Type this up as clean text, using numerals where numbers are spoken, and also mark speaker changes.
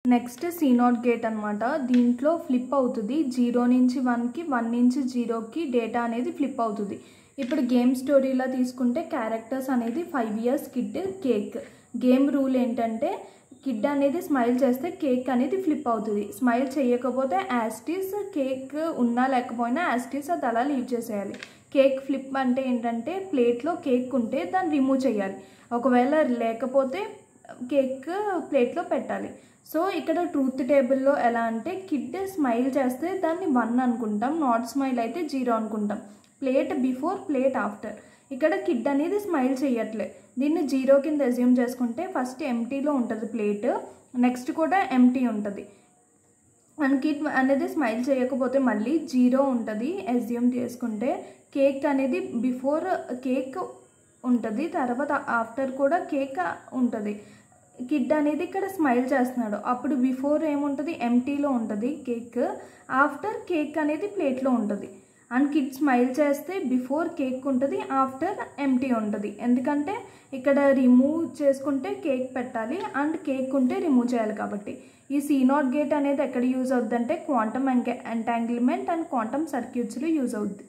Speaker 1: Next C0 gate అనమాట. దీంట్లో flip అవుతుంది 0 నుంచి 1కి 1 నుంచి 0కి డేటా అనేది ఫ్లిప్ అవుతుంది. ఇప్పుడు గేమ్ స్టోరీలా తీసుకుంటే క్యారెక్టర్స్ అనేది 5 years kid cake. Game rule ఏంటంటే కిడ్ అనేది స్మైల్ చేస్తే కేక్ అనేది ఫ్లిప్ అవుతుంది. స్మైల్ చేయకపోతే యాస్టీస్ కేక్ ఉన్నా లేకపోయినా యాస్టీస్ అది అలా లీవ్ చేసేయాలి. కేక్ ఫ్లిప్ అంటే ఏంటంటే ప్లేట్లో కేక్ ఉంటే దాన్ని రిమూవ్ చేయాలి. ఒకవేళ లేకపోతే కేక్ ప్లేట్లో పెట్టాలి. సో ఇక్కడ ట్రూత్ టేబుల్లో ఎలా అంటే కిడ్ స్మైల్ చేస్తే దాన్ని 1 అనుకుంటాం, నాట్ స్మైల్ అయితే 0 అనుకుంటాం. Plate before plate after. ఇక్కడ కిడ్ అనేది స్మైల్ చేయట్లే, దీన్ని 0 కింద అజ్యూమ్ చేసుకుంటే ఫస్ట్ ఎంటీలో ఉంటుంది ప్లేట్, నెక్స్ట్ కూడా ఎంటీ ఉంటుంది. అండ్ కిడ్ అనేది స్మైల్ చేయకపోతే మళ్ళీ 0 ఉంటుంది అజ్యూమ్ చేసుకుంటే. కేక్ అనేది బిఫోర్ కేక్ ఉంటుంది, తర్వాత ఆఫ్టర్ కూడా కేక్ ఉంటుంది. కిడ్ అనేది ఇక్కడ స్మైల్ చేస్తున్నాడు, అప్పుడు బిఫోర్ ఏముంటుంది ఎంటీలో ఉంటుంది కేక్, ఆఫ్టర్ కేక్ అనేది ప్లేట్లో ఉంటుంది. అండ్ కిడ్ స్మైల్ చేస్తే బిఫోర్ కేక్ ఉంటుంది, ఆఫ్టర్ ఎంటీ ఉంటుంది. ఎందుకంటే ఇక్కడ రిమూవ్ చేసుకుంటే కేక్ పెట్టాలి అండ్ కేక్ ఉంటే రిమూవ్ చేయాలి కాబట్టి. ఈ C0 గేట్ అనేది ఎక్కడ యూజ్ అవుద్ది అంటే క్వాంటమ్ ఎంటాంగిల్మెంట్ అండ్ క్వాంటమ్ సర్క్యూట్స్లో యూజ్ అవుద్ది.